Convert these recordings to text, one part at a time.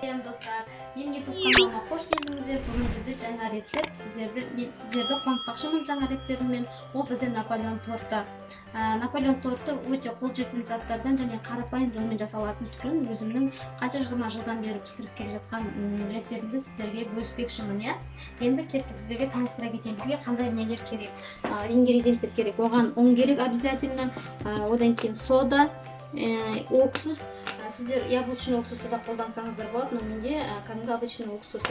салем достар. Мен YouTube каналыма қош келдіңіздер. Бүгін бізде жаңа рецепт. Сіздерді қуантпақшымын жаңа рецептіммен. Ол бізде Наполеон торты. Наполеон торты өте қолжетімді заттардан және қарапайым жолмен жасалатын түрін өзімнің қанша жылдан бері пісіріп келе жатқан рецептімді сіздерге бөліспекшімін. Енді кеттік, сіздерге таныстыра кетейін. Бізге қандай нелер керек, ингредиенттер керек. Оған ұн керек обязательно, одан кейін сода, уксус. Сіздер яблочный уксусты да қолдансаңыздар болады, но менде кәдімгі обычный уксус.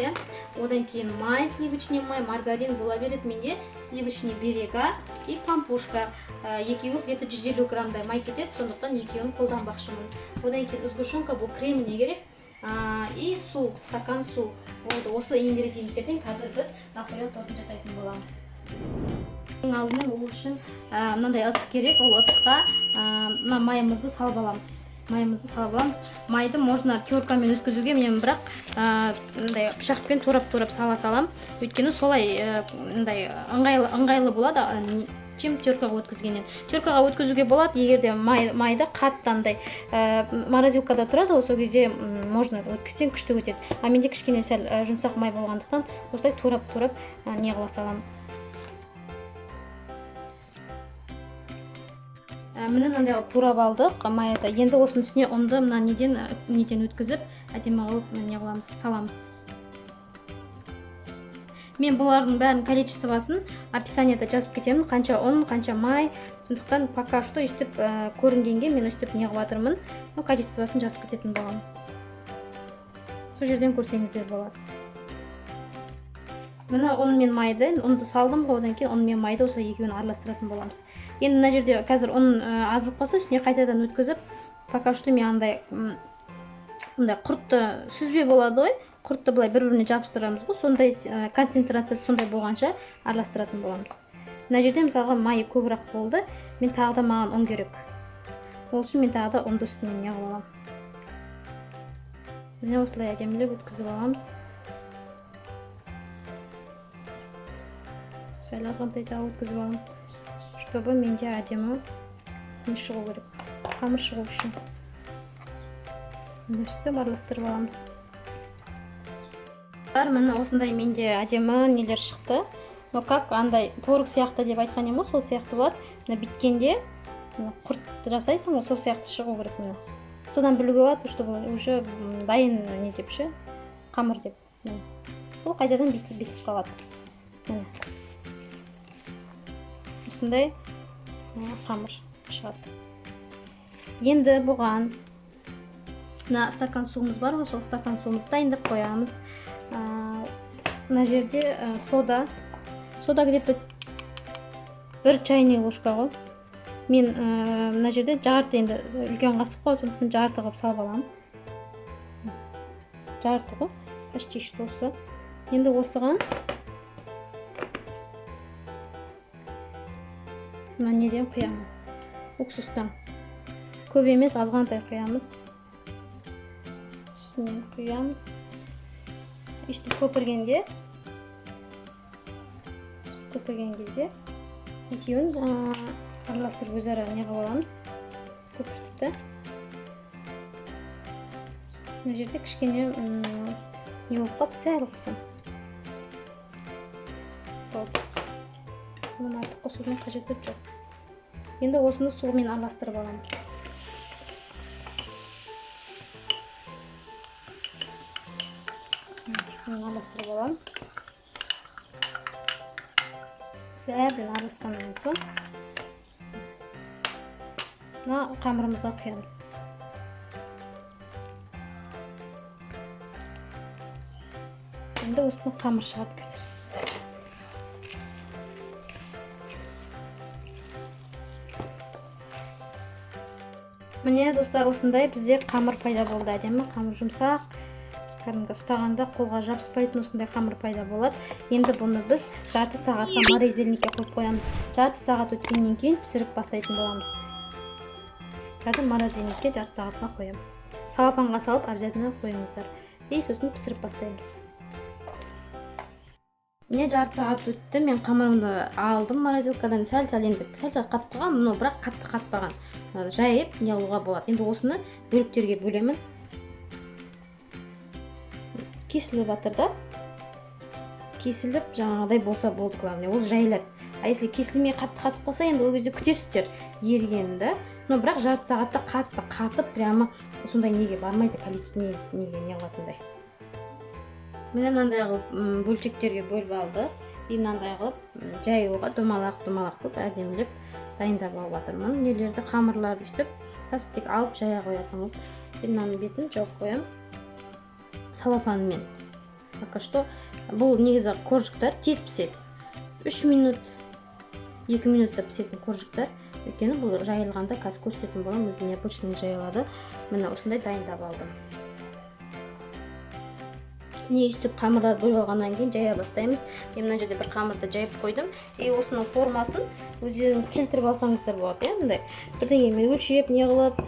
Одан кейін май, сливочный май, маргарин бола береді. Менде сливочный берега и пампушка. Екеуі где-то 150 граммдай май кетеді, сондықтан екеуін қолданбақшымын. Одан кейін сгущенка, бұл креміне керек. И су, стакан су. Осы ингредиенттерден қазір біз Наполеон тортын жасайтын боламыз. Ең алдымен ол үшін мынандай ыдыс керек. Ол ыдысқа майымызды салып аламыз. Майды можно теркамен өткізуге, мен бірақ пышақпен турап сала салам. Өйткені солай ыңғайлы болады, чем теркаға өткізгеннен. Теркаға өткізуге болады, егерде майды қатты морозилкада тұрады, сол кезде можно өткізсең күшті өтеді. А менде кішкене сәл жұмсақ май болғандықтан осылай турап не қыла салам. Міне мынандай турап алдық майды. Енді осының үстіне ұнды мына неден өткізіп, әдемі қылып не қыламыз, саламыз. Мен бұлардың бәрін количествосын описаниеда жазып кетемін, қанша ұн, қанша май. Сондықтан пока что өстіп көрінгенге мен өстіп не қылып жатырмын, количествосын жазып кететін боламын. Сол жерден көрсеңіздер болады. Мына ұн мен майды, ұнды салдым, одан кейін ұн мен майды осылай екеуін араластыратын боламыз. Енді мына жерде қазір ұн аз болып қалса, үстіне қайтадан өткізіп, пока что мен андай құртты сүзбе болады ғой, құртты былай бір-біріне жабыстырамыз ғой, сондай концентрациясы сондай болғанша араластыратын боламыз. Мына жерде мысалға майы көбірек болды, мен тағы да маған ұн керек. Ол үшін мен тағы да ұнды үстінен не қылып аламын. Міне осылай әдемілеп өткізіп аламыз. Сәл азғантай тағы өткізіп аламын, чтобы менде әдемі не шығу керек, қамыр шығу үшін. Өстіп араластырып аламыз. Міне осындай менде әдемі нелер шықты. Но как андай творог сияқты деп айтқан ем ғой, сол сияқты болады. Мына биткенде құрт жасайсың ғой, сол сияқты шығу керек. Содан білуге болады, чтобы уже дайын не деп ше, қамыр деп. Бұл қайтадан битіп қалады. Осындай қамыр шығады. Енді бұған стакан суымыз бар ғой, сол стакан суымызды дайындап қоямыз. Мына жерде сода где-то 1 чайный ложка ғой. Мен мына жерде жарты, енді үлкен қасық қой, сондықтан жарты қылып салып аламын. Жарты ғой, почти что осы. Енді осыған мына неден құямын, уксустан. Көп емес, азғантай құямыз. Үстінен құямыз. Үстіп көпірген кезде екеуін араластырып өзара не қылып аламыз, көпіртіпті. Мына жерде кішкене не болып қалды, сәл қосам. Мұны артық қосудың қажеті жоқ. Енді осыны суымен араластырып аламын. Суымен араластырып аламын. Әбден араласқаннан соң мына қамырымызға құямыз. Енді осыны қамыр шығады қазір. Міне достар, осындай бізде қамыр пайда болды, әдемі қамыр, жұмсақ, кәдімгі ұстағанда қолға жабыспайтын осындай қамыр пайда болады. Енді бұны біз жарты сағатқа морозильникке қойып қоямыз. Жарты сағат өткеннен кейін пісіріп бастайтын боламыз. Қазір морозильникке жарты сағатқа қоям. Салафанға салып обязательно қойыңыздар. И сосын пісіріп бастаймыз. Міне жарты сағат өтті, мен қамырымды алдым морозилкадан, сәл қатпаған, но бірақ қатты қатпаған. Жайып не алуға болады. Енді осыны бөліктерге бөлемін. кесіліп жатыр да. Кесіліп жаңағыдай болса болды, главное ол жайылады. А если кесілмей қатты қалса, енді ол кезде күтесіздер ергенін да. Но бірақ жарты сағатта қатып прямо сондай неге бармайды, количество неге не қылатындай. Міне мынандай қылып бөлшектерге бөліп алды. И мынандай қылып жаюға домалақ қылып әдемілеп дайындап алып жатырмын. Нелерді, қамырларды өстіп, тек алып жая қоятын қылып. Мынаның бетін жауып қоямын салафанмен. Пока что бұл негізі коржықтар тез піседі. 3 минут, 2 минутта пісетін коржықтар. Өйткені бұл жайылғанда қазір көрсететін боламын, өзіне необычный жайылады. Мына осындай дайындап алдым. Не үстіп қамырларды бөліп алғаннан кейін жая бастаймыз. Мен мына жерде бір қамырды жайып қойдым. И осының формасын өздеріңіз келтіріп алсаңыздар болады. Мындай бірдеңемен өлшеп, не қылып,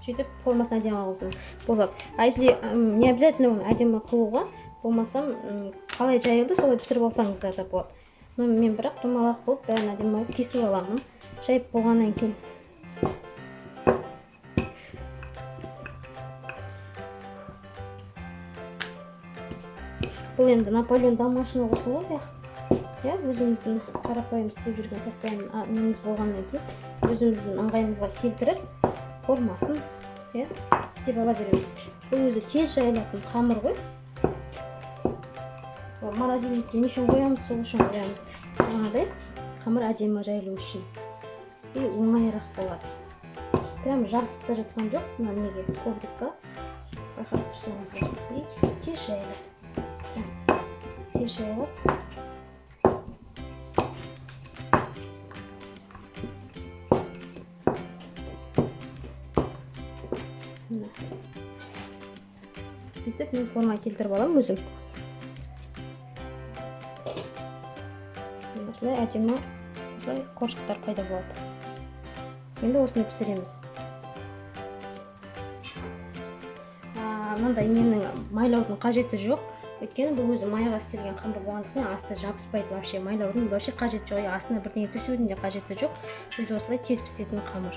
сөйтіп формасын әдемі қылсам болады. А если не обязательно оны әдемі қылуға, болмасам қалай жайылды, солай пісіріп алсаңыздар да болады. Но мен бірақ домалақ қылып, бәрін әдемі қылып кесіп аламын. Жайып болғаннан кейін. Бұл енді Наполеон домашний қосылу ғой. Өзіміздің қарапайым істеп жүрген постоянно неміз болғаннан кейін өзіміздің ыңғайымызға келтіріп формасын істеп ала береміз. Бұл өзі тез жайылатын қамыр ғой. Морозильникке не үшін қоямыз, сол үшін қоямыз. Жаңағыдай қамыр әдемі жайылу үшін. И оңайырақ болады. Прям жабысып та жатқан жоқ, мына неге коврикқа байқап тұрсаңыздар. И тез жайылады. Тез жайылып. Сөйтіп мен форма келтіріп аламын өзім. Осылай әдемі қоршықтар пайда болады. Енді осыны пісіреміз. Мынандай менің майлаудың қажеті жоқ. Өйткені бұл өзі майға істелген қамыр болғандықтан асты жабыспайды вообще. Майлаудың вообще қажеті жоқ. Астына бірдеңе төсеудің де қажеті жоқ. Өзі осылай тез пісетін қамыр.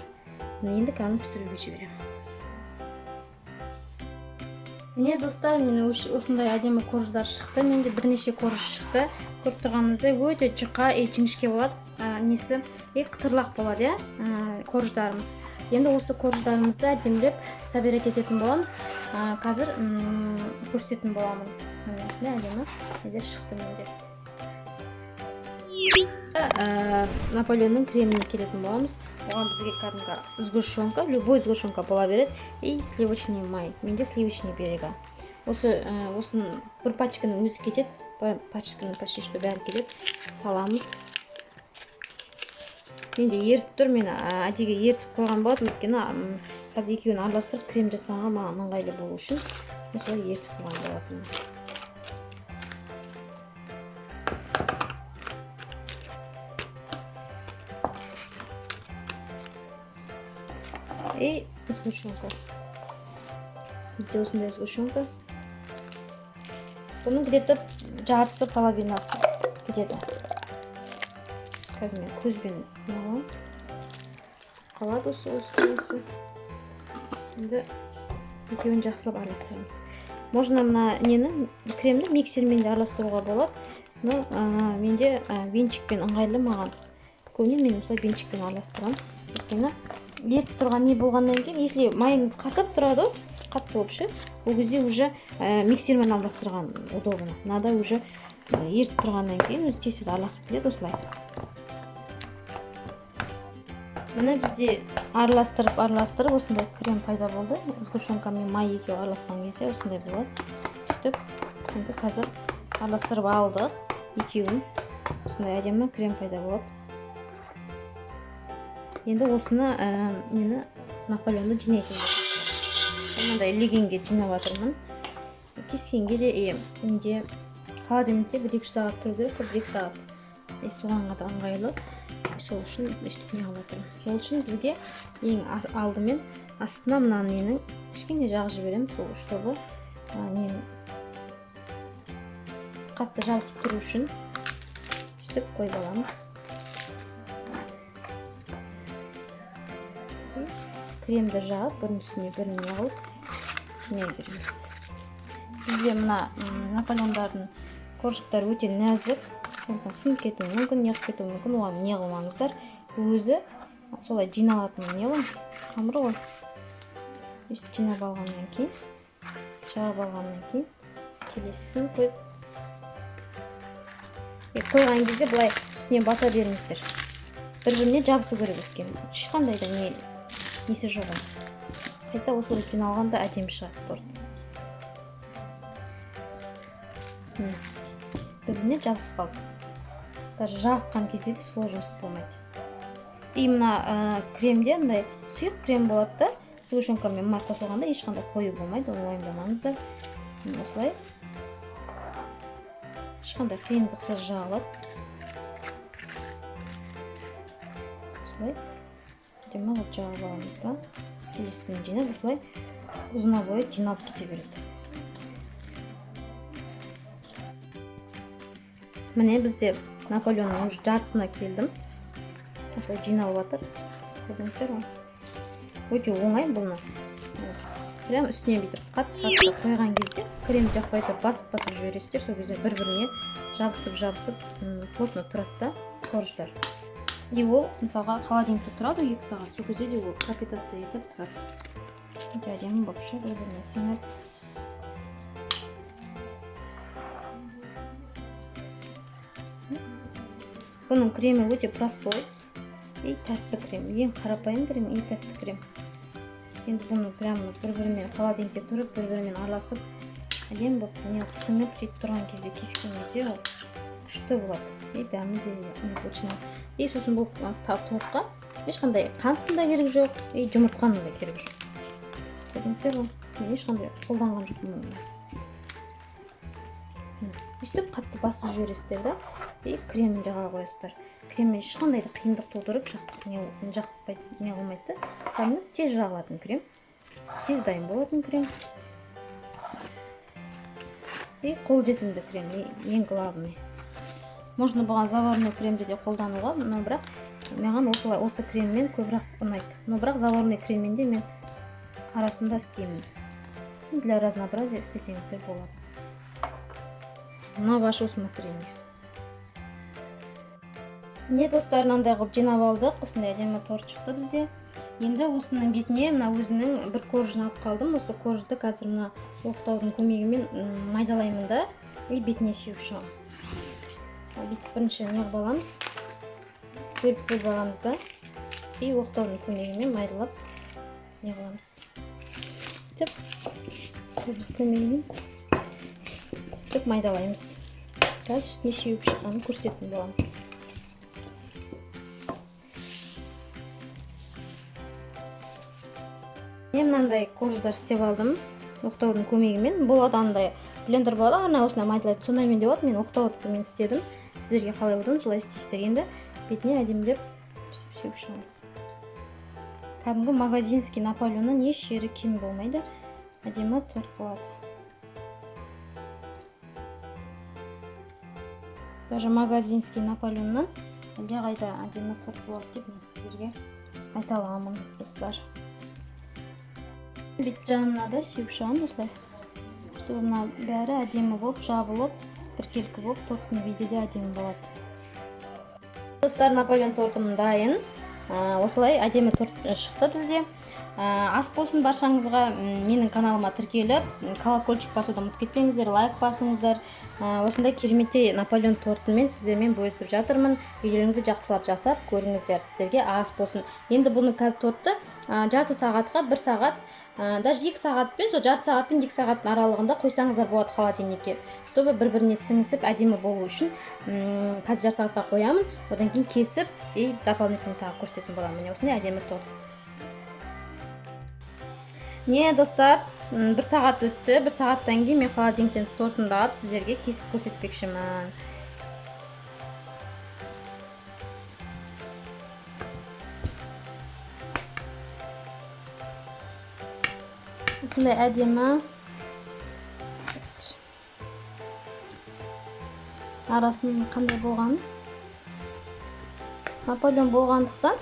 Енді кәдімгі пісіруге жіберемін. Міне достар, мен осындай әдемі корждар шықты. Менде бірнеше корж шықты. Көріп тұрғаныңыздай өте жұқа, жіңішке болады. Несі қытырлақ болады, корждарымыз. Енді осы корждарымызды әдемілеп собирать ететін боламыз. Қазір көрсететін боламын. Осындай әдемі шықты менде. Наполеонның креміне келетін боламыз. Оған бізге кәдімгі сгущенка, любой сгущенка бола береді. И сливочный май. Менде сливочный берега. Осының бір пачканың өзі кетеді. Пачканың почти что бәрі кетеді. Саламыз. Менде ертіп тұр. Мен әдеге ертіп қойған болатын. Өйткені қазір екеуін араластырып крем жасағанға маған ыңғайлы болу үшін солай ертіп қойған болатын. И сгущенка. Бізде осындай сгущенка. Бұның где-то жартысы половинасы кетеді. Қазір мен көзбен қалады осы. Енді екеуін жақсылап араластырамыз. Можно мына кремді миксермен де араластыруға болады. Но менде венчикпен ыңғайлы маған. Көбіне мен осылай венчикпен араластырамын. Өйткені ертіп тұрған не болғаннан кейін, если майыңыз қатып тұрады, қатты болып ше, ол кезде уже миксермен араластырған удобно. Мынада уже ертіп тұрғаннан кейін өзі тез араласып келеді осылай. Міне бізде араластырып осындай крем пайда болды. Сгущенка мен май екеуі араласқан кезде осындай болады. Сөйтіп, енді қазір араластырып алдық екеуін. Осындай әдемі крем пайда болады. Енді осыны Наполеонды жинайтын боламын. Мынандай легенге жинап жатырмын. Кескенге де холодильникте 1-2 сағат тұру керек, 1-2 сағат. Соғанға да ыңғайлы. Сол үшін өстіп не қылып жатырмын. Сол үшін бізге ең алдымен астына мынаны кішкене жағып жіберемін, сол чтобы қатты жабысып тұру үшін өстіп қойып аламыз. Кремді жағып, бірінің үстіне бірін қылып жинай береміз. бізде мына наполеондардың коржықтары өте нәзік, сынып кетуі мүмкін, неғып кетуі мүмкін, оған не қылмаңыздар. Өзі солай жиналатын не ғой, қамыр ғой. Өстіп жинап алғаннан кейін, жағып алғаннан кейін келесісін қойып қойған кезде былай үстіне баса беріңіздер. Бір-біріне жабысу керек екен. Ешқандай да несі жоқ. Қайта осылай жиналғанда әдемі шығады торт. Бір-біріне жабысып қалды. Даже жағқан кезде де сложность болмайды. И мына кремде андай сұйық крем болады да, сгущенкамен май қосылғанда ешқандай қою болмайды, оны уайымдамаңыздар. Осылай ешқандай қиындықсыз жағылады. Осылай әдемі қылып жағып аламыз да, келесісін жинап осылай ұзына бойы жиналып кете береді. Міне бізде Наполеонның уже жартысына келдім. Осылай жиналып жатыр. Көрдіңіздер ме? Өте оңай бұны. Прям үстіне бүйтіп қатты қойған кезде крем жақпай тұрып басып жібересіздер. Сол кезде бір-біріне жабысып плотно тұрады да корждар. И ол мысалға холодильникте тұрады 2 сағат. Сол кезде де ол пропитация етіп тұрады. Өте әдемі болып шығады, бір-біріне сіңіп. Бұның кремі өте простой и тәтті крем. Ең қарапайым крем и тәтті крем. Енді бұны прямо бір-бірімен холодильникте тұрып, бір-бірімен араласып, әдемі болып неғып сіңіп сөйтіп тұрған кезде, кескен кезде ол күшті болады. И дәмі де необычный. И сосын бұл тортқа ешқандай қанттың да керек жоқ, и жұмыртқаның да керек жоқ. Көрдіңіздер ғой? Мен ешқандай қолданған жоқпын мұны. Өстіп қатты басып жібересіздер да, и кремін жаға қоясыздар. Креммен ешқандай да қиындық тудырып жақпайды, не қылмайды. Кәдімгі тез жағылатын крем, тез дайын болатын крем. И қолжетімді крем, ең главный. Можно бұған заварной кремді де қолдануға, но бірақ маған осы креммен көбірек ұнайды. Но бірақ заварной креммен де мен арасында істеймін. Для разнообразия істесеңіздер болады. На ваше усмотрение. Не достар, мынандай қылып жинап алдық. Осындай әдемі торт шықты бізде. Енді осының бетіне мына өзінің бір коржын алып қалдым. Осы коржды қазір мына оқтаудың көмегімен майдалаймын да, и бетіне сеуіп шығамын. Бүйтіп бірінші неғып аламыз, бөліп аламыз да, и оқтаудың көмегімен майдалап неғыламыз. Көмегімен сөйтіп майдалаймыз. Қазір үстіне сеуіп шыққанын көрсететін боламын. Мен мынандай корждар істеп алдым оқтаудың көмегімен. Болады андай блендер болады, ана осына майдалайды. Сонымен де болады. Мен оқтаудың істедім. Сіздерге қалай болады, солай істейсіздер. Енді бетіне әдемілеп сеуіп шығамыз. Кәдімгі магазинский Наполеоннан еш жері кем болмайды. Әдемі торт болады. Даже магазинский Наполеоннан әлдеқайда әдемі торт болады деп мен сіздерге айта аламын, достар. Бет жанына да сүйіп шығамын осылай. Чтобы мына бәрі әдемі болып, жабылып, біркелкі болып, торттың беті де әдемі болады. Достар, Наполеон тортым дайын. Осылай әдемі торт шықты бізде. Ас болсын баршаңызға, менің каналыма тіркеліп, колокольчик басуды ұмытып кетпеңіздер, лайк басыңыздар. Осындай кереметтей Наполеон тортымен сіздермен бөлісіп жатырмын. Үйлеріңізді жақсылап жасап көріңіздер, сіздерге ас болсын. Енді бұны қазір тортты жарты сағатқа 1 сағат, даже 2 сағатпен, сол жарты сағат пен 2 сағаттың аралығында қойсаңыздар болады холодильникке. Чтобы бір-біріне сіңісіп әдемі болу үшін қазір жарты сағатқа қоямын. Одан кейін кесіп и дополнительно тағы көрсететін боламын. Міне осындай әдемі торт. Не, достар, 1 сағат өтті. 1 сағаттан кейін мен холодильниктен тортымды алып сіздерге кесіп көрсетпекшімін. Осындай әдемі. Арасын қандай болған? Наполеон болғандықтан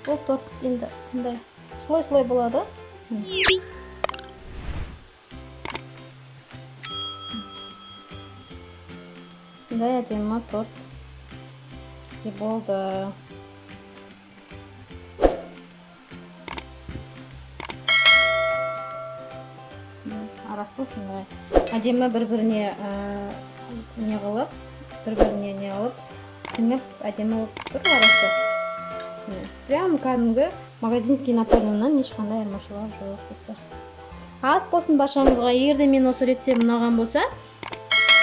бұл торт енді қандай слой-слой болады. осындай әдемі торт бізде болды. Арасы осындай әдемі бір-біріне не қылып, сіңіп әдемі болып тұр арасы. Прям кәдімгі магазинский Наполеоннан ешқандай айырмашылығы жоқ достар. Ас болсын баршаңызға. Егер де мен осы рецепт ұнаған болса,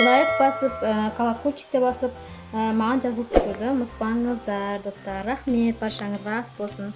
лайк басып, колокольчикті басып, маған жазылып кетуді ұмытпаңыздар достар. Рахмет, баршаңызға ас болсын.